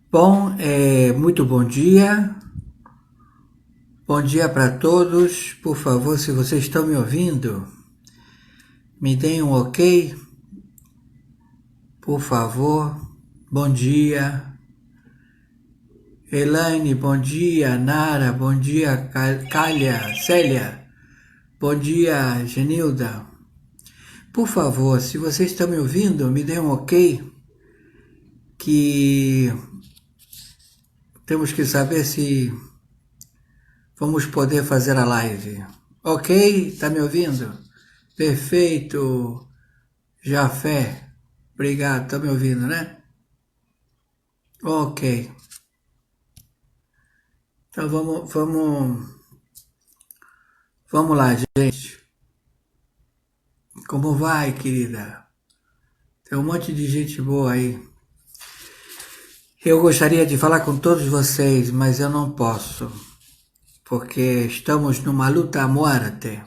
Bom, muito bom dia. Bom dia para todos. Por favor, se vocês estão me ouvindo, me deem um ok. Por favor. Bom dia. Elaine, bom dia. Nara, bom dia. Cália, Célia, bom dia. Genilda. Por favor, se vocês estão me ouvindo, me deem um ok, que temos que saber se vamos poder fazer a live. Ok? Tá me ouvindo? Perfeito. Jafé. Obrigado. Tá me ouvindo, né? Ok. Então vamos lá, gente. Como vai, querida? Tem um monte de gente boa aí. Eu gostaria de falar com todos vocês, mas eu não posso, porque estamos numa luta à morte,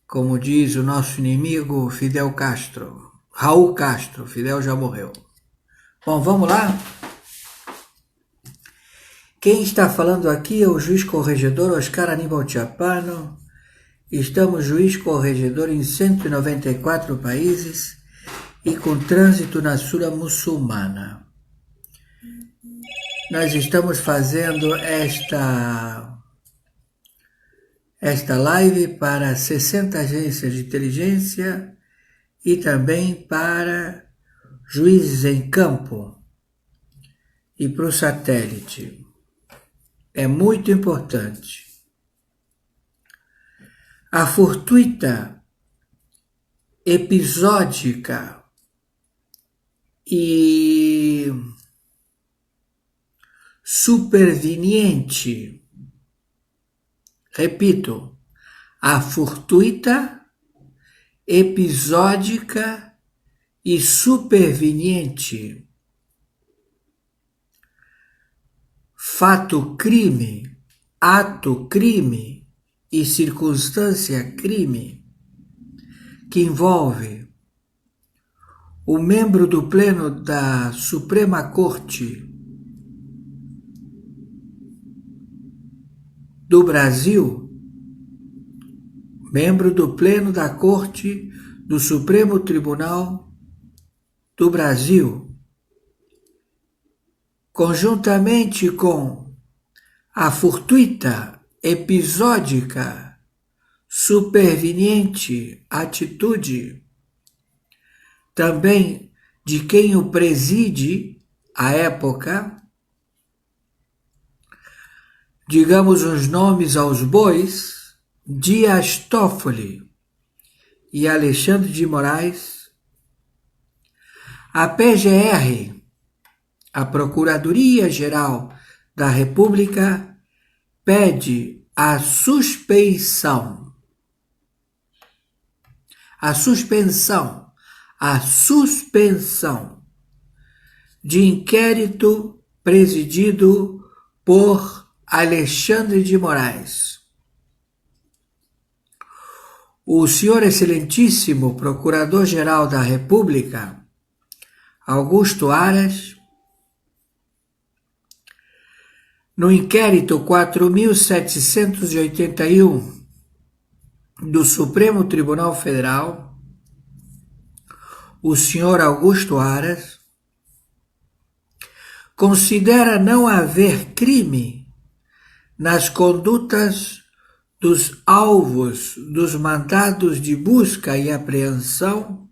como diz o nosso inimigo Fidel Castro. Raul Castro, Fidel já morreu. Bom, vamos lá? Quem está falando aqui é o juiz corregedor Oscar Aníbal Chapano. Estamos juiz corregedor em 194 países e com trânsito na Sura Muçulmana. Nós estamos fazendo esta live para 60 agências de inteligência e também para juízes em campo e para o satélite. É muito importante. A fortuita, episódica e superveniente, repito, a fortuita, episódica e superveniente, fato crime, ato crime e circunstância crime, que envolve o membro do Pleno da Suprema Corte do Brasil, membro do Pleno da Corte do Supremo Tribunal do Brasil, conjuntamente com a fortuita, episódica, superveniente atitude, também de quem o preside à época, digamos os nomes aos bois, Dias Toffoli e Alexandre de Moraes, a PGR, a Procuradoria-Geral da República, pede a suspensão de inquérito presidido por Alexandre de Moraes. O senhor excelentíssimo Procurador-Geral da República, Augusto Aras, no inquérito 4.781 do Supremo Tribunal Federal, o senhor Augusto Aras considera não haver crime nas condutas dos alvos dos mandados de busca e apreensão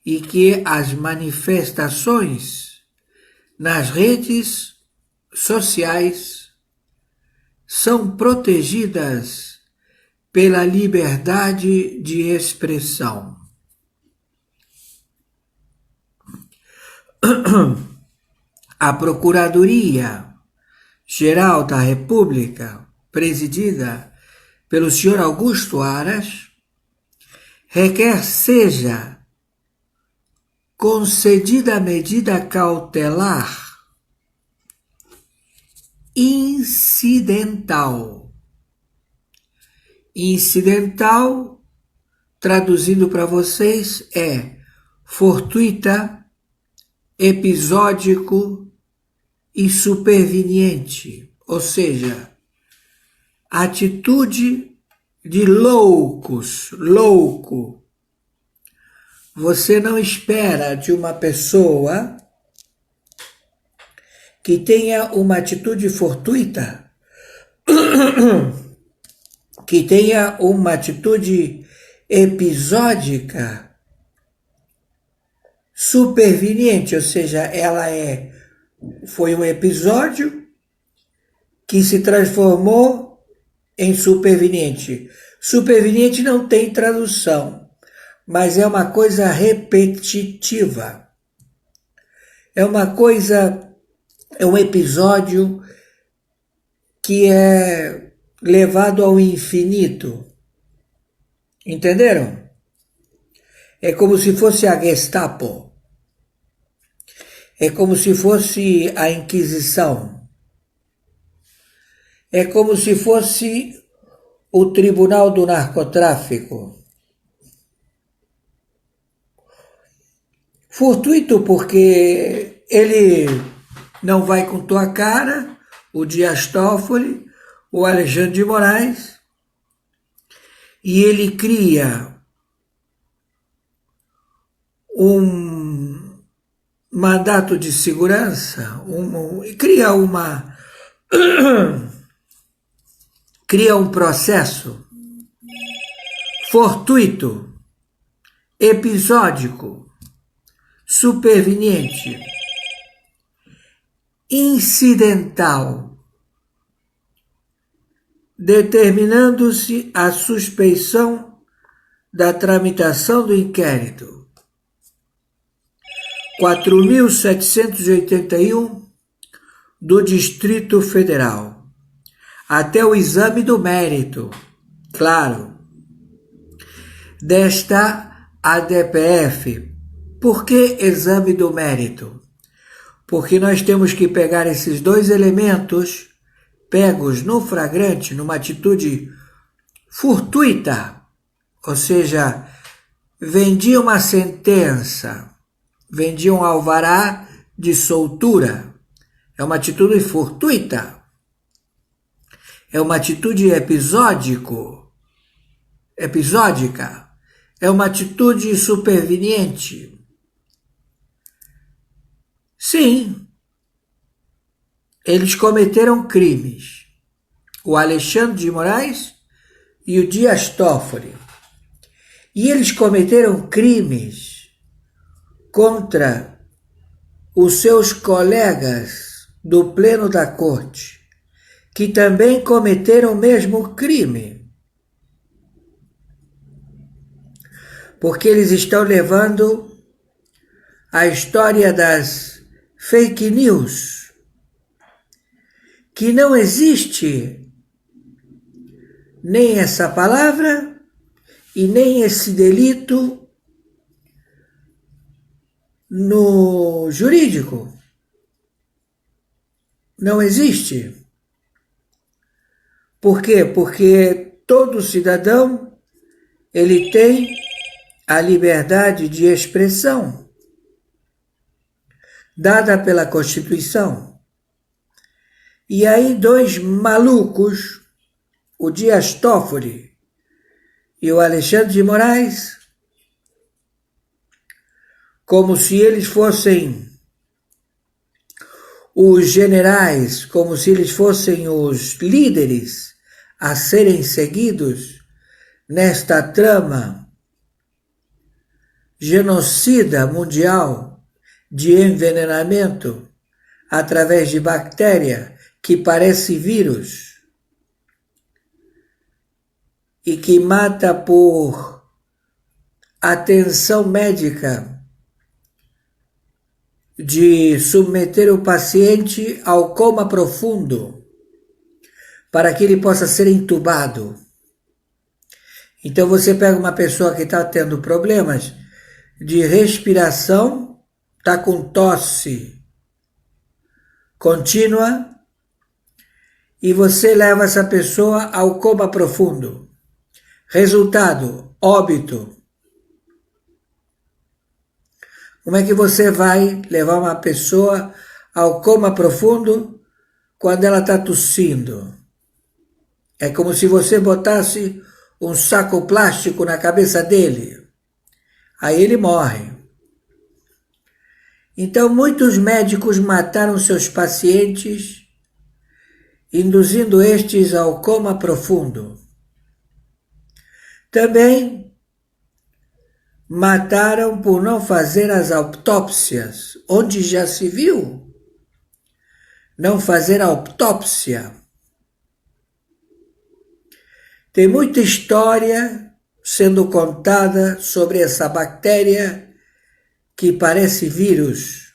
e que as manifestações nas redes sociais são protegidas pela liberdade de expressão. A Procuradoria-Geral da República, presidida pelo senhor Augusto Aras, requer seja concedida a medida cautelar incidental. Incidental, traduzindo para vocês, é fortuita, episódico e superveniente, ou seja, atitude de loucos, louco. Você não espera de uma pessoa que tenha uma atitude fortuita, que tenha uma atitude episódica, superveniente, ou seja, foi um episódio que se transformou em superveniente. Superveniente não tem tradução, mas é uma coisa repetitiva. É um episódio que é levado ao infinito. Entenderam? É como se fosse a Gestapo. É como se fosse a Inquisição. É como se fosse o Tribunal do Narcotráfico. Fortuito porque ele não vai com tua cara, o Dias Toffoli, o Alexandre de Moraes, e ele cria um mandato de segurança, cria um processo fortuito, episódico, superveniente, incidental, determinando-se a suspeição da tramitação do inquérito 4.781 do Distrito Federal, até o exame do mérito, claro, desta ADPF. Por que exame do mérito? Porque nós temos que pegar esses dois elementos pegos no flagrante, numa atitude fortuita, ou seja, vendia uma sentença, vendia um alvará de soltura. É uma atitude fortuita. É uma atitude episódica. É uma atitude superveniente. Sim, eles cometeram crimes. O Alexandre de Moraes e o Dias Toffoli. E eles cometeram crimes contra os seus colegas do Pleno da Corte, que também cometeram o mesmo crime. Porque eles estão levando a história das fake news, que não existe nem essa palavra e nem esse delito no jurídico. Não existe. Por quê? Porque todo cidadão ele tem a liberdade de expressão dada pela Constituição. E aí dois malucos, o Dias Toffoli e o Alexandre de Moraes, como se eles fossem os generais, como se eles fossem os líderes a serem seguidos nesta trama genocida mundial de envenenamento através de bactéria que parece vírus e que mata por atenção médica de submeter o paciente ao coma profundo para que ele possa ser entubado. Então você pega uma pessoa que está tendo problemas de respiração, está com tosse contínua, e você leva essa pessoa ao coma profundo. Resultado, óbito. Como é que você vai levar uma pessoa ao coma profundo quando ela está tossindo? É como se você botasse um saco plástico na cabeça dele. Aí ele morre. Então, muitos médicos mataram seus pacientes, induzindo estes ao coma profundo. Também mataram por não fazer as autópsias, onde já se viu não fazer autópsia. Tem muita história sendo contada sobre essa bactéria que parece vírus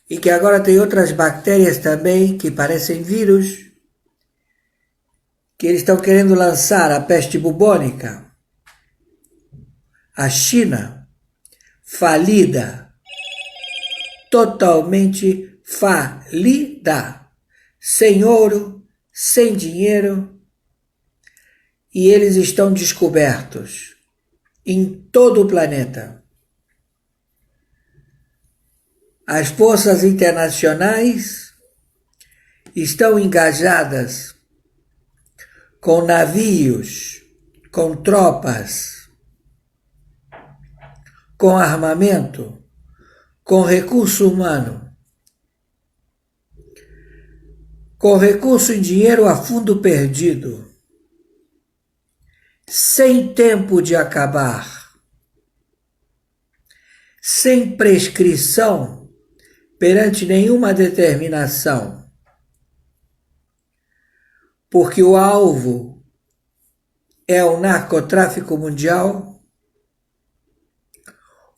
e que agora tem outras bactérias também que parecem vírus, que eles estão querendo lançar a peste bubônica. A China, falida, totalmente falida, sem ouro, sem dinheiro, e eles estão descobertos em todo o planeta. As forças internacionais estão engajadas com navios, com tropas, com armamento, com recurso humano, com recurso em dinheiro a fundo perdido, sem tempo de acabar, sem prescrição perante nenhuma determinação, porque o alvo é o narcotráfico mundial,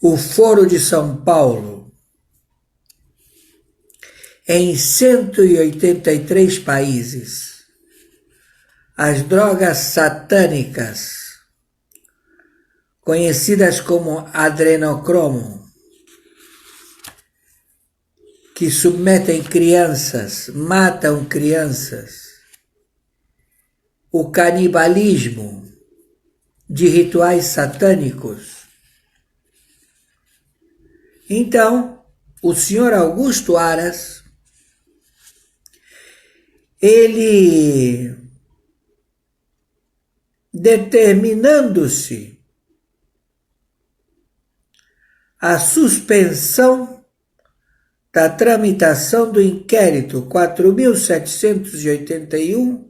o Foro de São Paulo, em 183 países, as drogas satânicas, conhecidas como adrenocromo, que submetem crianças, matam crianças, o canibalismo de rituais satânicos. Então, o senhor Augusto Aras, ele, determinando-se a suspensão da tramitação do inquérito 4.781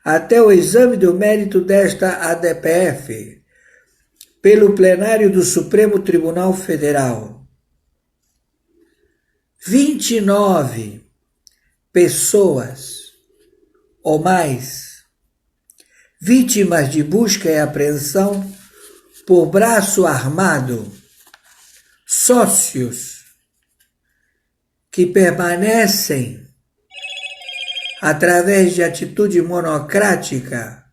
até o exame do mérito desta ADPF pelo plenário do Supremo Tribunal Federal. 29 pessoas ou mais vítimas de busca e apreensão por braço armado, sócios que permanecem através de atitude monocrática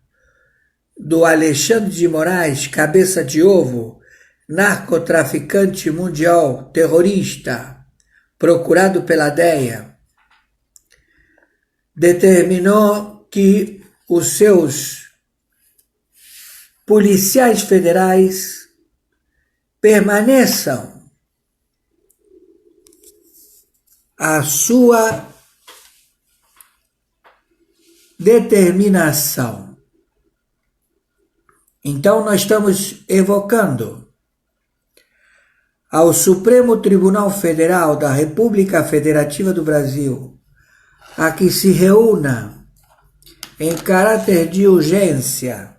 do Alexandre de Moraes, cabeça de ovo, narcotraficante mundial, terrorista, procurado pela DEA, determinou que os seus policiais federais permaneçam a sua determinação. Então nós estamos evocando ao Supremo Tribunal Federal da República Federativa do Brasil a que se reúna em caráter de urgência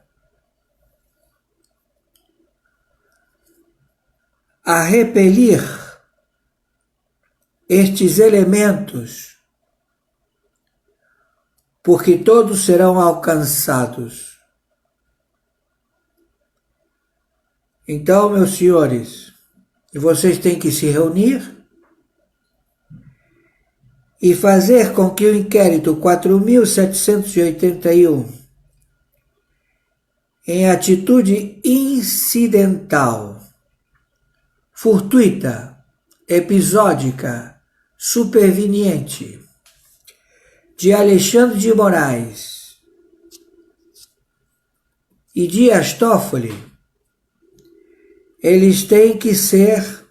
a repelir estes elementos, porque todos serão alcançados. Então, meus senhores, vocês têm que se reunir e fazer com que o inquérito 4.781, em atitude incidental, fortuita, episódica, superveniente, de Alexandre de Moraes e Dias Toffoli, eles têm que ser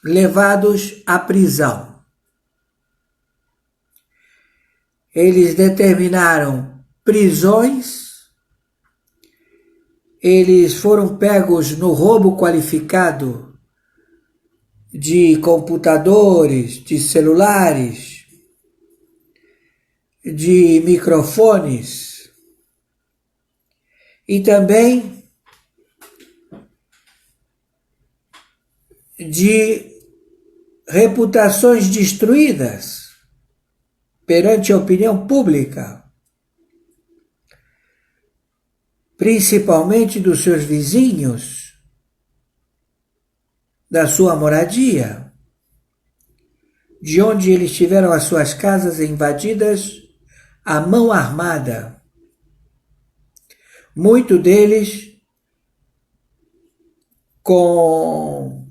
levados à prisão. Eles determinaram prisões, eles foram pegos no roubo qualificado de computadores, de celulares, de microfones e também de reputações destruídas perante a opinião pública, principalmente dos seus vizinhos, da sua moradia, de onde eles tiveram as suas casas invadidas à mão armada. Muitos deles com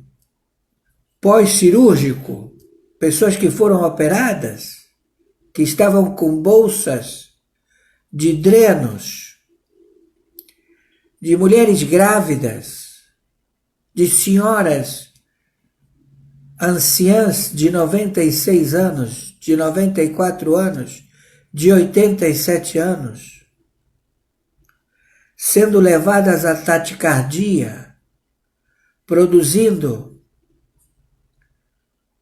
pós-cirúrgico, pessoas que foram operadas, que estavam com bolsas de drenos, de mulheres grávidas, de senhoras anciãs de 96 anos, de 94 anos, de 87 anos, sendo levadas à taticardia, produzindo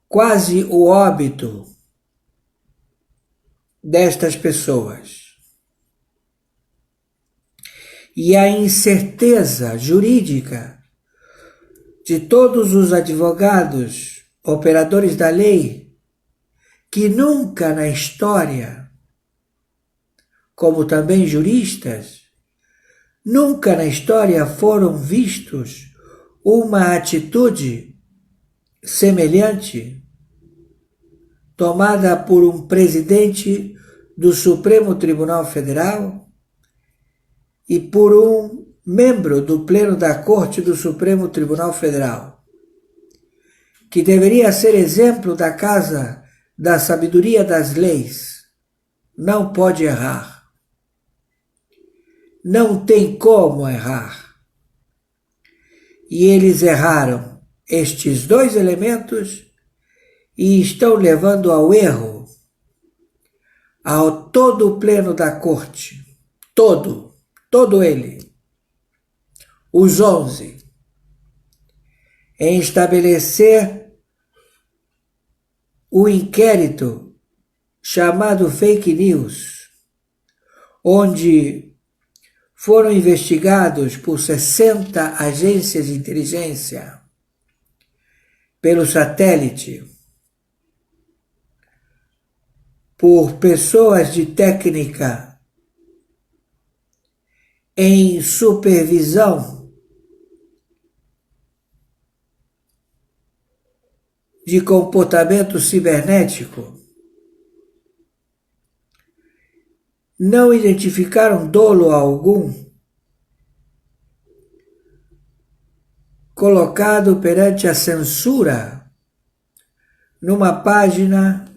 quase o óbito destas pessoas. E a incerteza jurídica de todos os advogados, operadores da lei, que nunca na história, como também juristas, nunca na história foram vistos uma atitude semelhante tomada por um presidente do Supremo Tribunal Federal e por um membro do Pleno da Corte do Supremo Tribunal Federal, que deveria ser exemplo da Casa da Sabedoria das Leis. Não pode errar. Não tem como errar. E eles erraram estes dois elementos e estão levando ao erro ao todo o Pleno da Corte, todo ele, os 11, em estabelecer o inquérito chamado Fake News, onde foram investigados por 60 agências de inteligência, pelo satélite, por pessoas de técnica em supervisão de comportamento cibernético, não identificaram dolo algum colocado perante a censura numa página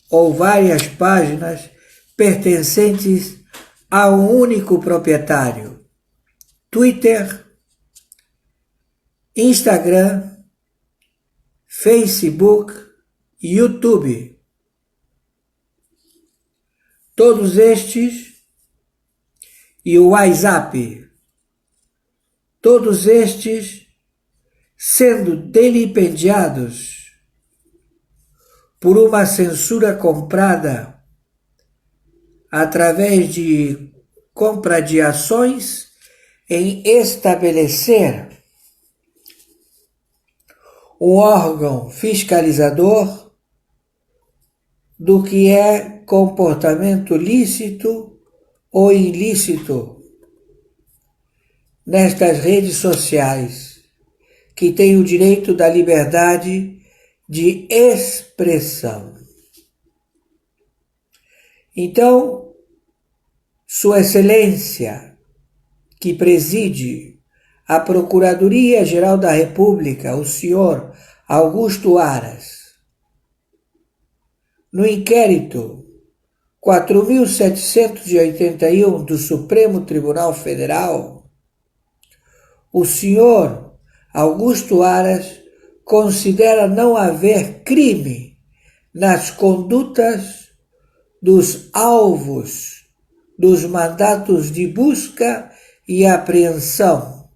ou várias páginas pertencentes a um único proprietário: Twitter, Instagram, Facebook, YouTube. Todos estes, e o WhatsApp, todos estes sendo delipendiados por uma censura comprada através de compra de ações em estabelecer um órgão fiscalizador do que é comportamento lícito ou ilícito nestas redes sociais, que têm o direito da liberdade de expressão. Então, Sua Excelência, que preside a Procuradoria-Geral da República, o senhor Augusto Aras, no inquérito 4.781 do Supremo Tribunal Federal, o senhor Augusto Aras considera não haver crime nas condutas dos alvos dos mandatos de busca e apreensão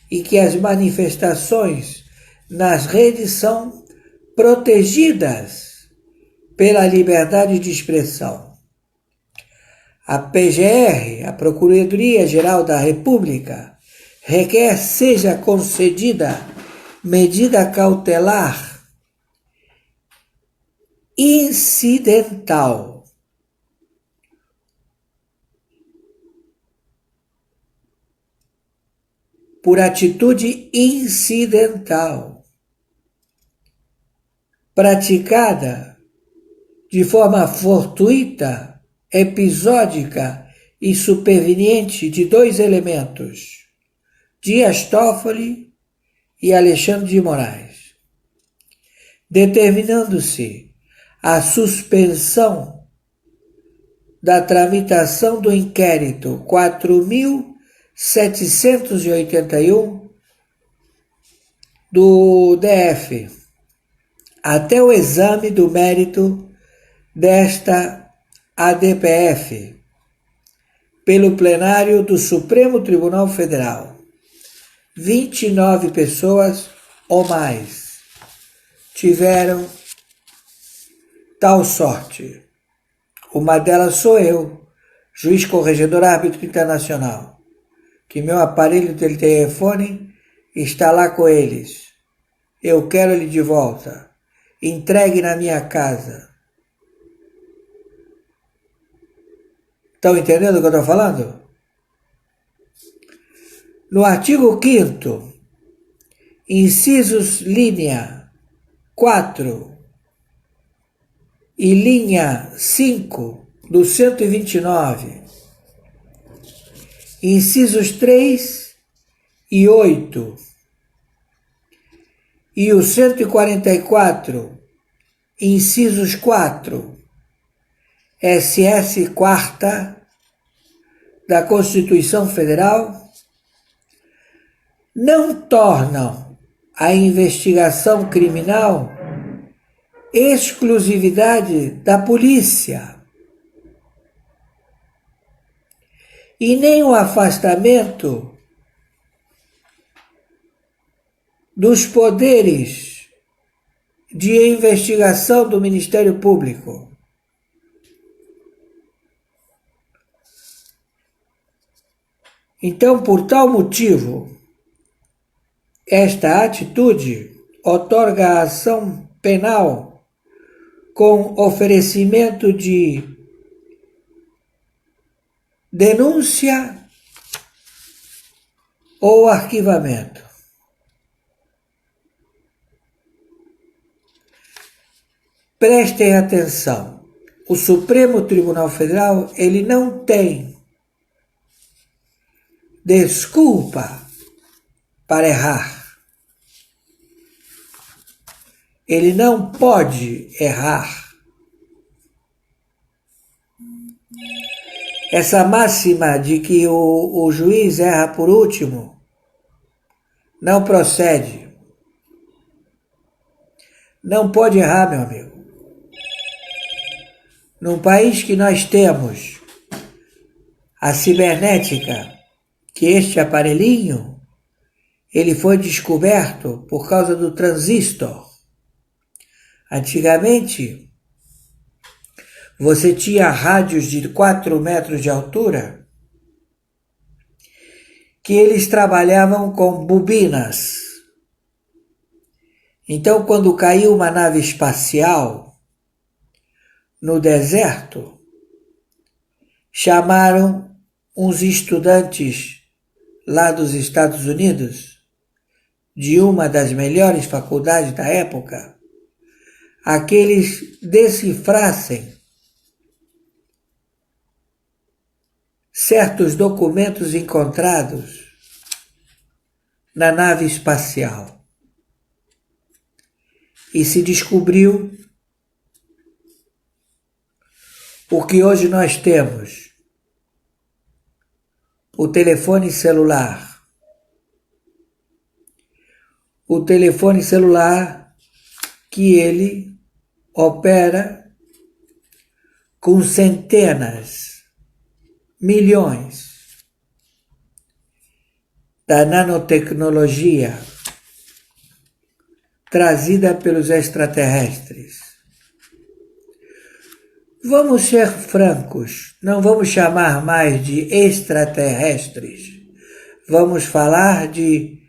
e que as manifestações nas redes são protegidas pela liberdade de expressão. A PGR, a Procuradoria-Geral da República, requer seja concedida medida cautelar incidental por atitude incidental praticada de forma fortuita, episódica e superveniente de dois elementos, Dias Toffoli e Alexandre de Moraes, determinando-se a suspensão da tramitação do inquérito 4.781 do DF, até o exame do mérito desta ADPF, pelo plenário do Supremo Tribunal Federal. 29 pessoas ou mais tiveram tal sorte. Uma delas sou eu, juiz corregedor árbitro internacional, que meu aparelho de telefone está lá com eles. Eu quero ele de volta, entregue na minha casa. Estão entendendo o que eu estou falando? No artigo 5º, incisos linha 4 e linha 5 do 129, incisos 3 e 8, e o 144, incisos 4, SS 4ª da Constituição Federal, não tornam a investigação criminal exclusividade da polícia e nem o afastamento dos poderes de investigação do Ministério Público. Então, por tal motivo, esta atitude outorga a ação penal com oferecimento de denúncia ou arquivamento. Prestem atenção, o Supremo Tribunal Federal, ele não tem desculpa para errar. Ele não pode errar. Essa máxima de que o juiz erra por último não procede. Não pode errar, meu amigo. Num país que nós temos a cibernética, que este aparelhinho, ele foi descoberto por causa do transistor. Antigamente, você tinha rádios de 4 metros de altura que eles trabalhavam com bobinas. Então, quando caiu uma nave espacial no deserto, chamaram uns estudantes lá dos Estados Unidos, de uma das melhores faculdades da época, a que eles decifrassem certos documentos encontrados na nave espacial. E se descobriu o que hoje nós temos: o telefone celular, o telefone celular que ele opera com centenas, milhões da nanotecnologia trazida pelos extraterrestres. Vamos ser francos, não vamos chamar mais de extraterrestres, vamos falar de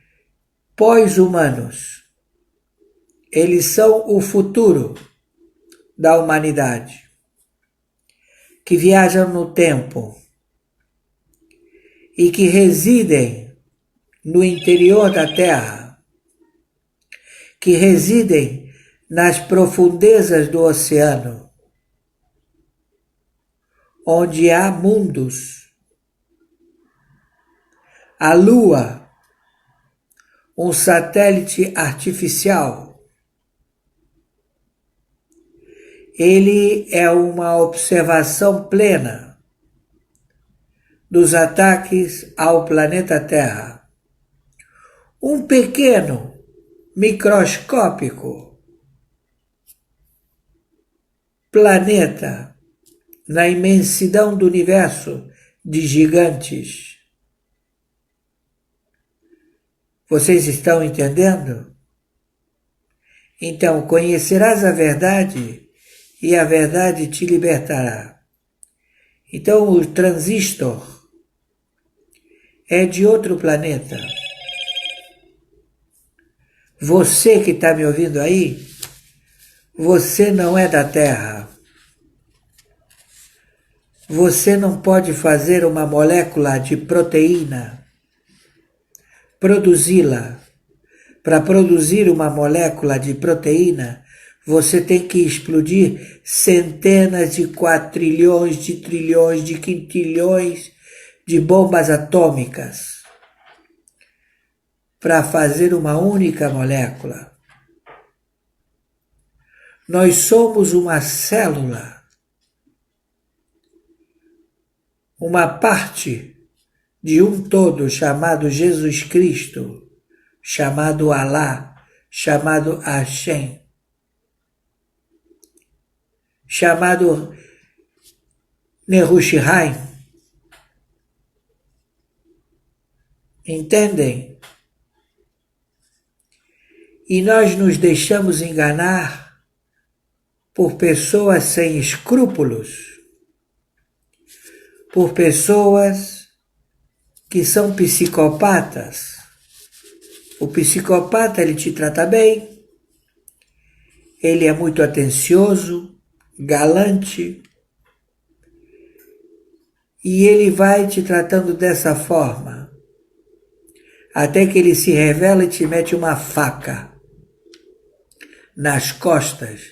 pós-humanos. Eles são o futuro da humanidade, que viajam no tempo e que residem no interior da Terra, que residem nas profundezas do oceano, onde há mundos. A Lua, um satélite artificial, ele é uma observação plena dos ataques ao planeta Terra. Um pequeno, microscópico planeta na imensidão do universo de gigantes. Vocês estão entendendo? Então, conhecerás a verdade e a verdade te libertará. Então, o transistor é de outro planeta. Você que está me ouvindo aí, você não é da Terra. Você não pode fazer uma molécula de proteína, produzi-la. Para produzir uma molécula de proteína, você tem que explodir centenas de quatrilhões, de trilhões, de quintilhões de bombas atômicas para fazer uma única molécula. Nós somos uma célula, uma parte de um todo chamado Jesus Cristo, chamado Alá, chamado Hashem, chamado Nehushhaim. Entendem? E nós nos deixamos enganar por pessoas sem escrúpulos, por pessoas que são psicopatas. O psicopata, ele te trata bem, ele é muito atencioso, galante, e ele vai te tratando dessa forma, até que ele se revela e te mete uma faca nas costas,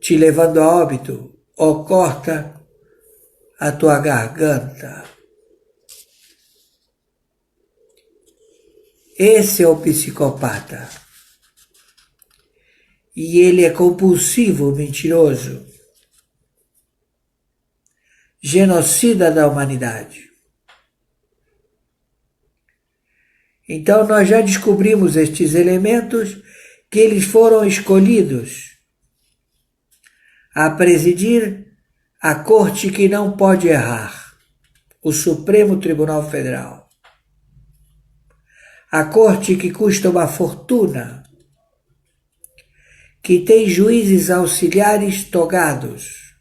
te levando a óbito, ou corta a tua garganta. Esse é o psicopata. E ele é compulsivo, mentiroso, genocida da humanidade. Então nós já descobrimos estes elementos, que eles foram escolhidos a presidir a corte que não pode errar, o Supremo Tribunal Federal. A corte que custa uma fortuna, que tem juízes auxiliares togados,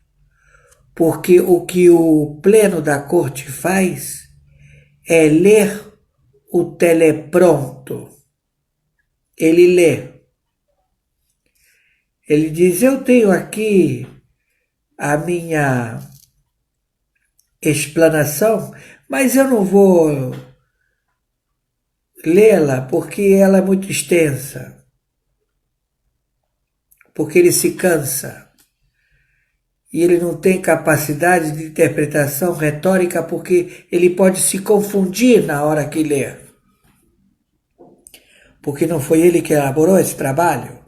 porque o que o pleno da corte faz é ler o telepronto. Ele lê. Ele diz, eu tenho aqui a minha explanação, mas eu não vou lê-la porque ela é muito extensa, porque ele se cansa e ele não tem capacidade de interpretação retórica porque ele pode se confundir na hora que lê, porque não foi ele que elaborou esse trabalho.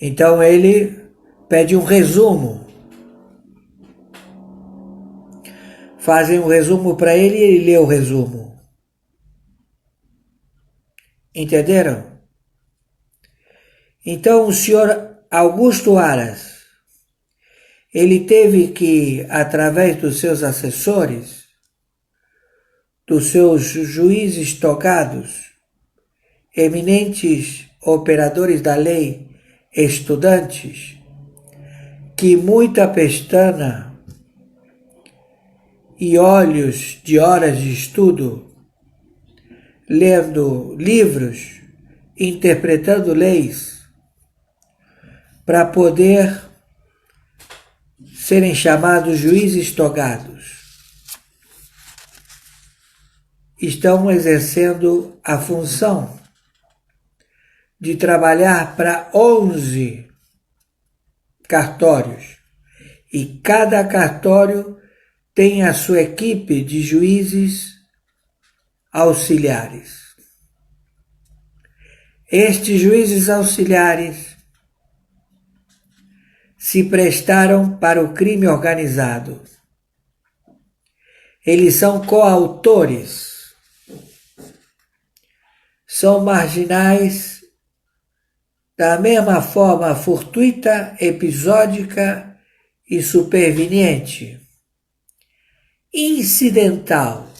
Então ele pede um resumo. Fazem um resumo para ele e ele lê o resumo. Entenderam? Então o senhor Augusto Aras, ele teve que, através dos seus assessores, dos seus juízes togados, eminentes operadores da lei, estudantes, que muita pestana e olhos de horas de estudo, lendo livros, interpretando leis, para poder serem chamados juízes togados. Estão exercendo a função de trabalhar para 11 cartórios, e cada cartório tem a sua equipe de juízes auxiliares. Estes juízes auxiliares se prestaram para o crime organizado. Eles são coautores, são marginais da mesma forma fortuita, episódica e superveniente, incidental,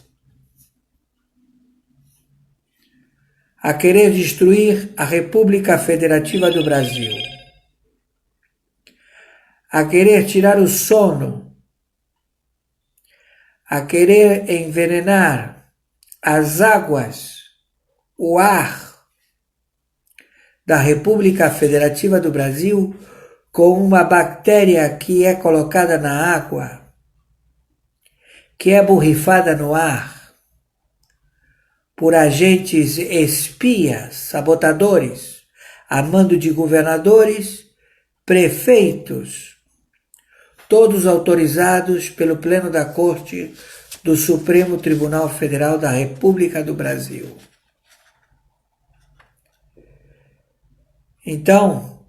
a querer destruir a República Federativa do Brasil, a querer tirar o sono, a querer envenenar as águas, o ar da República Federativa do Brasil com uma bactéria que é colocada na água, que é borrifada no ar por agentes espias, sabotadores, a mando de governadores, prefeitos, todos autorizados pelo Pleno da Corte do Supremo Tribunal Federal da República do Brasil. Então,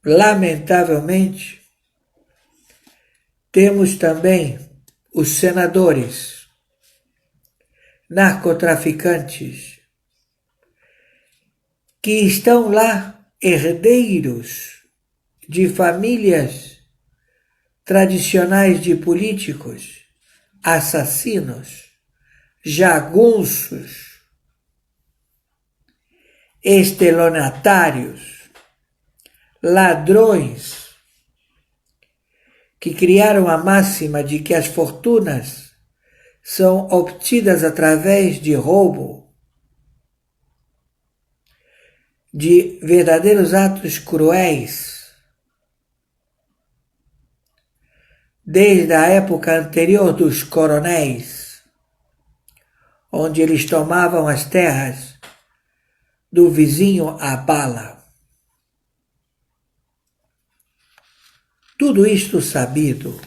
lamentavelmente, temos também os senadores, narcotraficantes, que estão lá, herdeiros de famílias tradicionais de políticos, assassinos, jagunços, estelionatários, ladrões, que criaram a máxima de que as fortunas são obtidas através de roubo, de verdadeiros atos cruéis, desde a época anterior dos coronéis, onde eles tomavam as terras do vizinho à bala. Tudo isto sabido,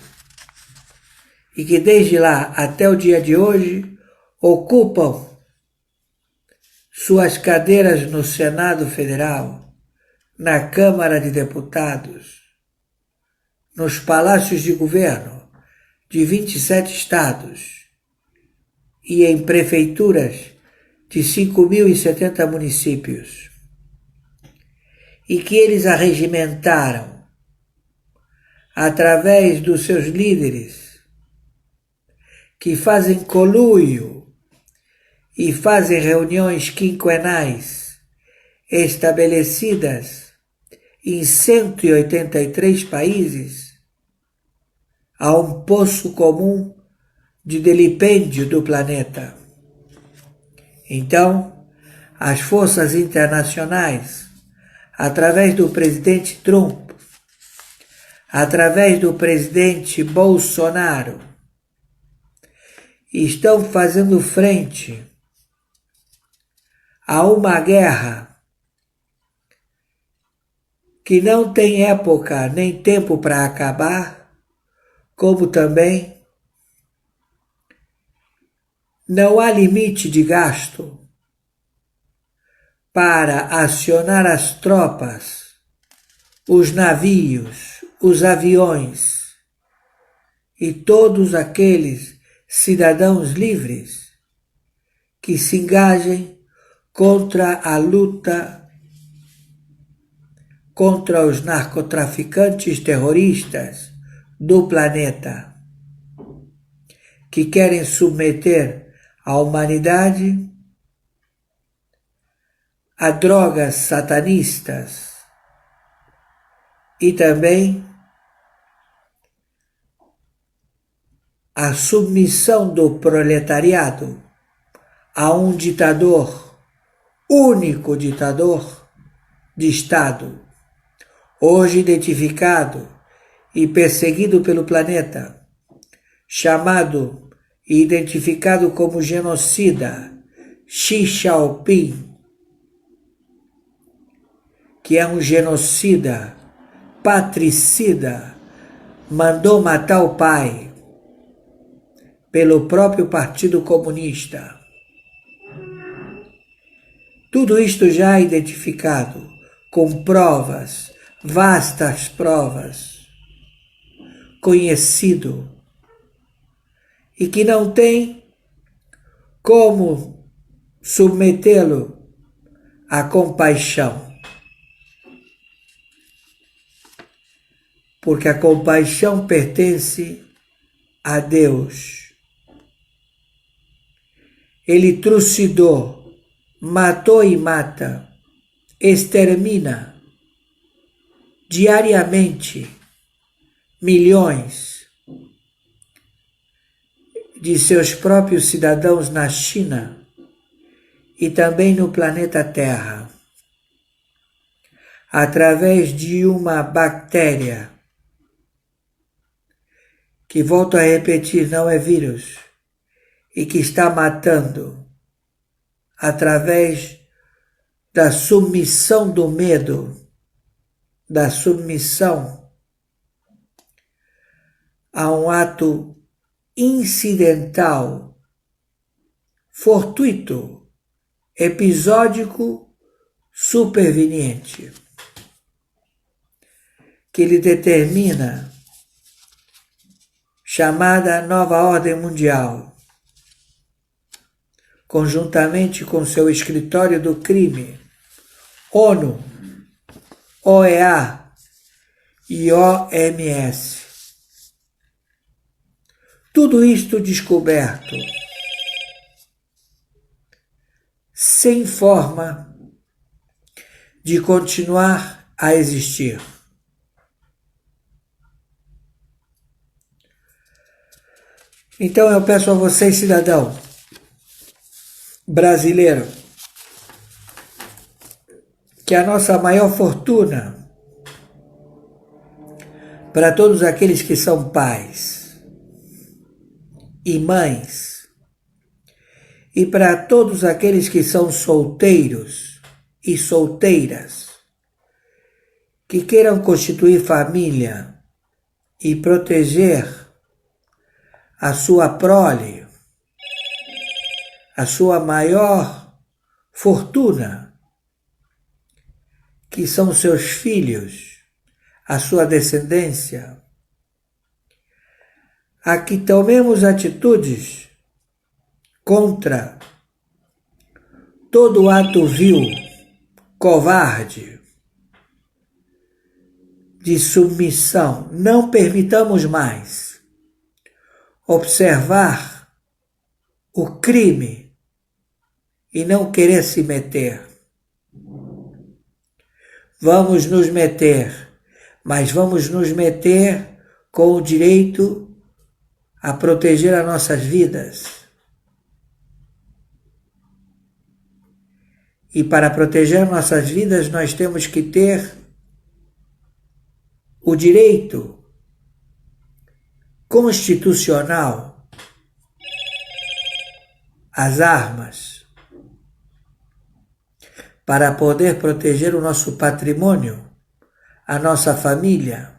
e que desde lá até o dia de hoje ocupam suas cadeiras no Senado Federal, na Câmara de Deputados, nos palácios de governo de 27 estados e em prefeituras de 5.070 municípios, e que eles arregimentaram através dos seus líderes, que fazem conluio e fazem reuniões quinquenais estabelecidas em 183 países, a um poço comum de delipêndio do planeta. Então, as forças internacionais, através do presidente Trump, através do presidente Bolsonaro, estão fazendo frente a uma guerra que não tem época nem tempo para acabar, como também não há limite de gasto para acionar as tropas, os navios, os aviões e todos aqueles cidadãos livres que se engajem contra a luta contra os narcotraficantes terroristas do planeta, que querem submeter a humanidade a drogas satanistas e também a submissão do proletariado a um ditador, único ditador de Estado, hoje identificado e perseguido pelo planeta, chamado e identificado como genocida, Xi Jinping, que é um genocida, patricida, mandou matar o pai pelo próprio Partido Comunista. Tudo isto já identificado, com provas, vastas provas, conhecido, e que não tem como submetê-lo à compaixão. Porque a compaixão pertence a Deus. Ele trucidou, matou e mata, extermina diariamente milhões de seus próprios cidadãos na China e também no planeta Terra, através de uma bactéria que, volto a repetir, não é vírus, e que está matando através da submissão do medo, da submissão a um ato incidental, fortuito, episódico, superveniente, que ele determina, chamada Nova Ordem Mundial, conjuntamente com seu escritório do crime, ONU, OEA e OMS. Tudo isto descoberto, sem forma de continuar a existir. Então eu peço a vocês, cidadão brasileiro, que a nossa maior fortuna para todos aqueles que são pais e mães, e para todos aqueles que são solteiros e solteiras, que queiram constituir família e proteger a sua prole, a sua maior fortuna, que são seus filhos, a sua descendência, a que tomemos atitudes contra todo ato vil, covarde, de submissão. Não permitamos mais observar o crime e não querer se meter. Vamos nos meter, mas vamos nos meter com o direito a proteger as nossas vidas. E para proteger nossas vidas, nós temos que ter o direito constitucional às armas, para poder proteger o nosso patrimônio, a nossa família,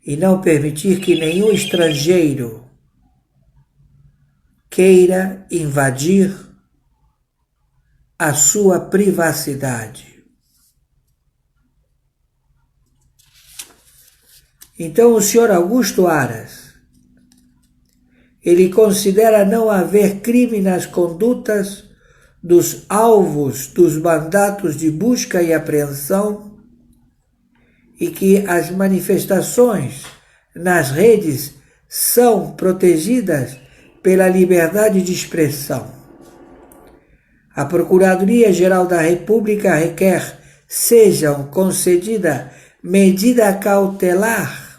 e não permitir que nenhum estrangeiro queira invadir a sua privacidade. Então o senhor Augusto Aras, ele considera não haver crime nas condutas dos alvos dos mandatos de busca e apreensão e que as manifestações nas redes são protegidas pela liberdade de expressão. A Procuradoria-Geral da República requer sejam concedida medida cautelar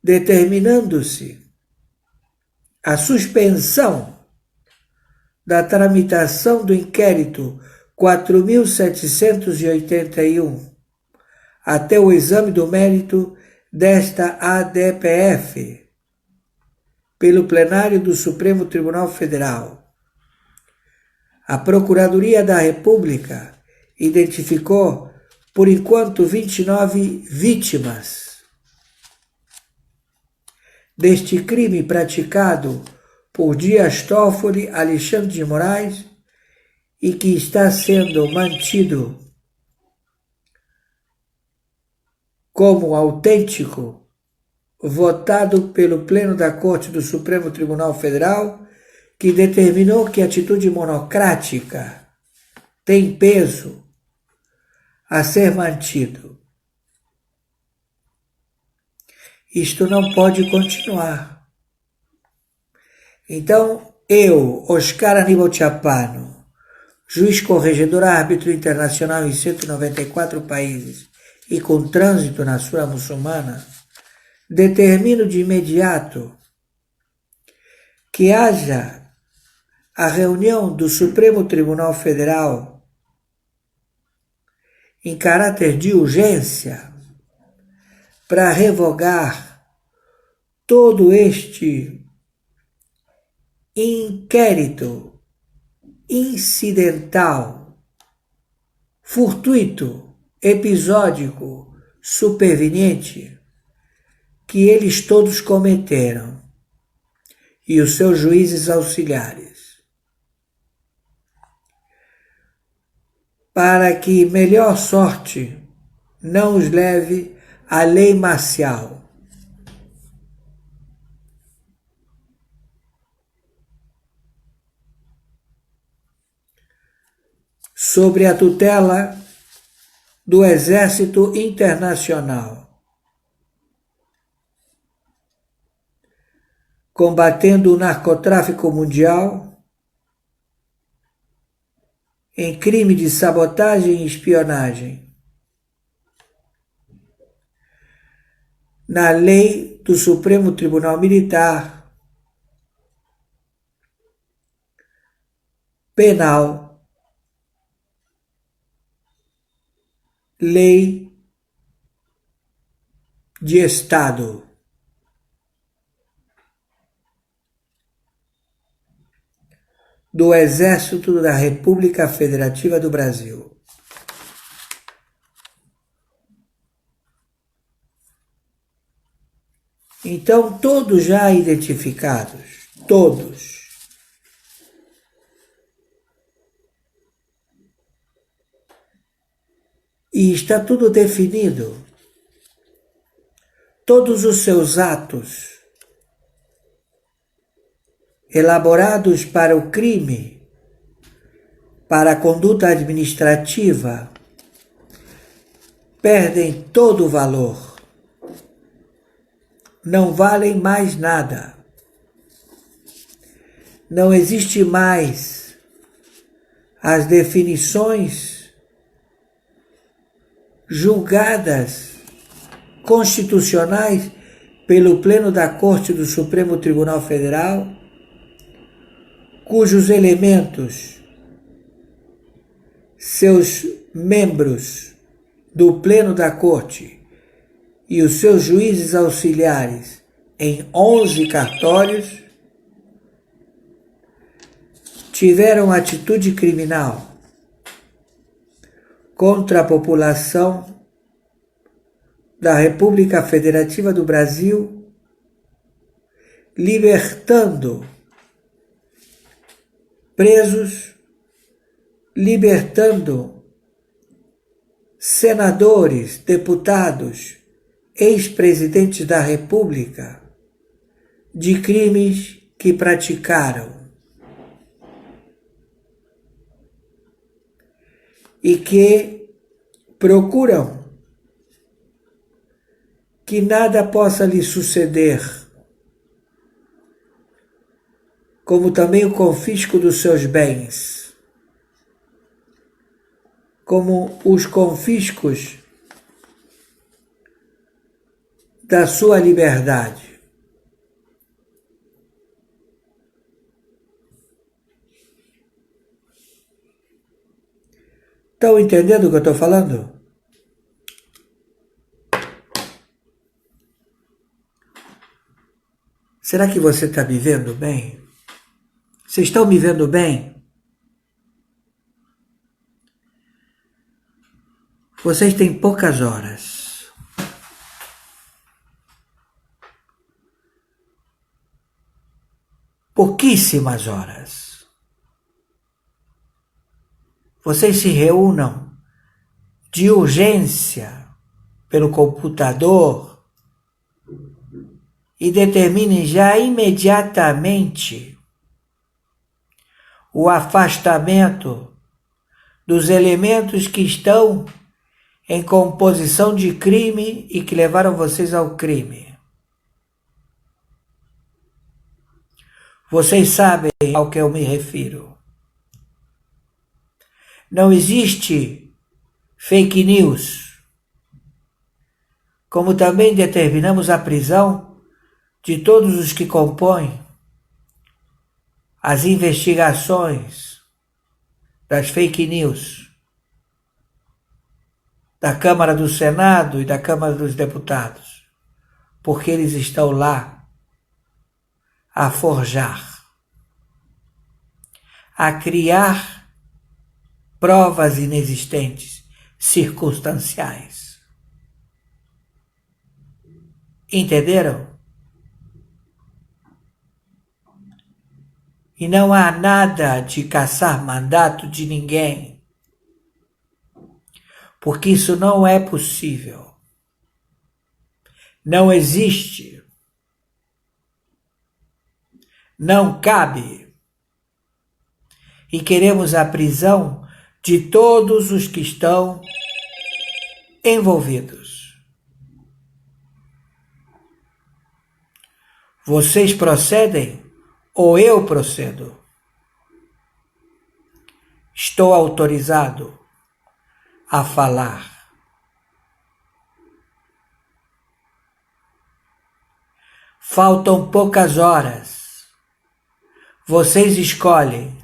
determinando-se a suspensão da tramitação do inquérito 4.781 até o exame do mérito desta ADPF pelo plenário do Supremo Tribunal Federal. A Procuradoria da República identificou, por enquanto, 29 vítimas deste crime praticado por Dias Toffoli, Alexandre de Moraes, e que está sendo mantido como autêntico, votado pelo Pleno da Corte do Supremo Tribunal Federal, que determinou que a atitude monocrática tem peso a ser mantido. Isto não pode continuar. Então, eu, Oscar Aníbal Chapano, juiz corregedor árbitro internacional em 194 países e com trânsito na Sura Muçulmana, determino de imediato que haja a reunião do Supremo Tribunal Federal em caráter de urgência para revogar todo este inquérito incidental, fortuito, episódico, superveniente que eles todos cometeram e os seus juízes auxiliares, para que melhor sorte não os leve a lei marcial. Sobre a tutela do Exército Internacional, combatendo o narcotráfico mundial, em crime de sabotagem e espionagem, na lei do Supremo Tribunal Militar, penal, lei de Estado. Do Exército da República Federativa do Brasil. Então, todos já identificados, todos. E está tudo definido. Todos os seus atos elaborados para o crime, para a conduta administrativa, perdem todo o valor. Não valem mais nada. Não existe mais as definições julgadas constitucionais pelo Pleno da Corte do Supremo Tribunal Federal, cujos elementos, seus membros do Pleno da Corte e os seus juízes auxiliares em 11 cartórios tiveram atitude criminal contra a população da República Federativa do Brasil, libertando presos, libertando senadores, deputados ex-presidentes da República de crimes que praticaram e que procuram que nada possa lhe suceder, como também o confisco dos seus bens, como os confiscos da sua liberdade. Estão entendendo o que eu estou falando? Será que você está me vendo bem? Vocês estão me vendo bem? Vocês têm poucas horas. Pouquíssimas horas. Vocês se reúnam de urgência pelo computador e determinem já imediatamente o afastamento dos elementos que estão em composição de crime e que levaram vocês ao crime. Vocês sabem ao que eu me refiro. Não existe fake news, como também determinamos a prisão de todos os que compõem as investigações das fake news da Câmara do Senado e da Câmara dos Deputados, porque eles estão lá a forjar, a criar provas inexistentes, circunstanciais. Entenderam? E não há nada de caçar mandato de ninguém, porque isso não é possível. Não existe. Não cabe. E queremos a prisão de todos os que estão envolvidos. Vocês procedem ou eu procedo? Estou autorizado a falar. Faltam poucas horas. Vocês escolhem.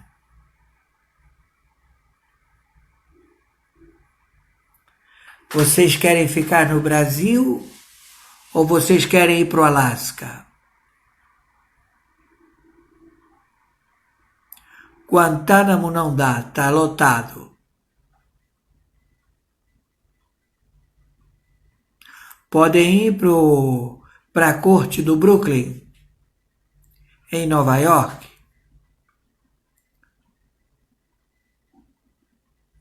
Vocês querem ficar no Brasil ou vocês querem ir para o Alasca? Guantánamo não dá, está lotado. Podem ir para a corte do Brooklyn, em Nova York.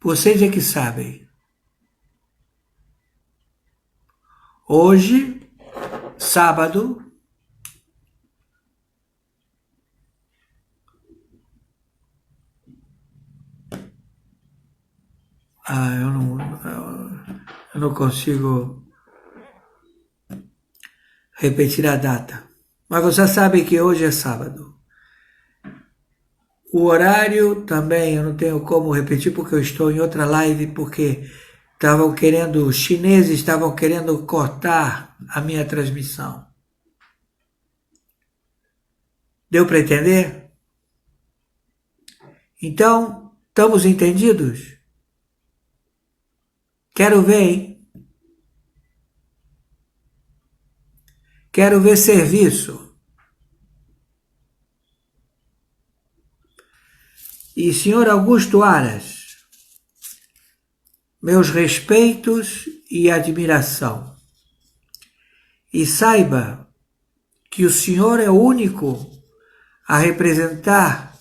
Vocês é que sabem. Hoje, sábado, eu não consigo repetir a data. Mas vocês sabem que hoje é sábado. O horário também eu não tenho como repetir porque eu estou em outra live, porque os chineses estavam querendo cortar a minha transmissão. Deu para entender? Então, estamos entendidos? Quero ver, hein? Quero ver serviço. E senhor Augusto Aras, meus respeitos e admiração. E saiba que o senhor é o único a representar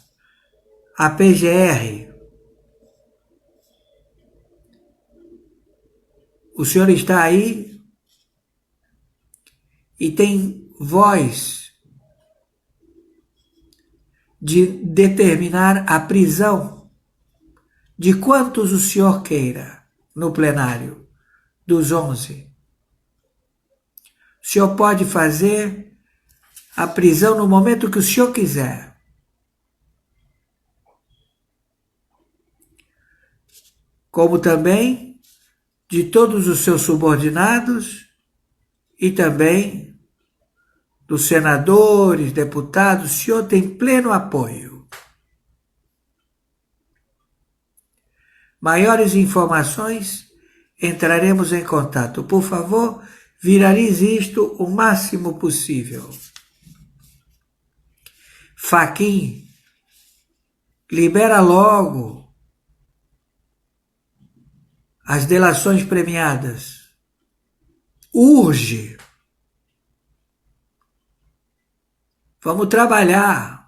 a PGR. O senhor está aí e tem voz de determinar a prisão de quantos o senhor queira no plenário, dos 11. O senhor pode fazer a prisão no momento que o senhor quiser. Como também de todos os seus subordinados e também dos senadores, deputados, o senhor tem pleno apoio. Maiores informações, entraremos em contato. Por favor, viralize isto o máximo possível. Fachin, libera logo as delações premiadas. Urge. Vamos trabalhar.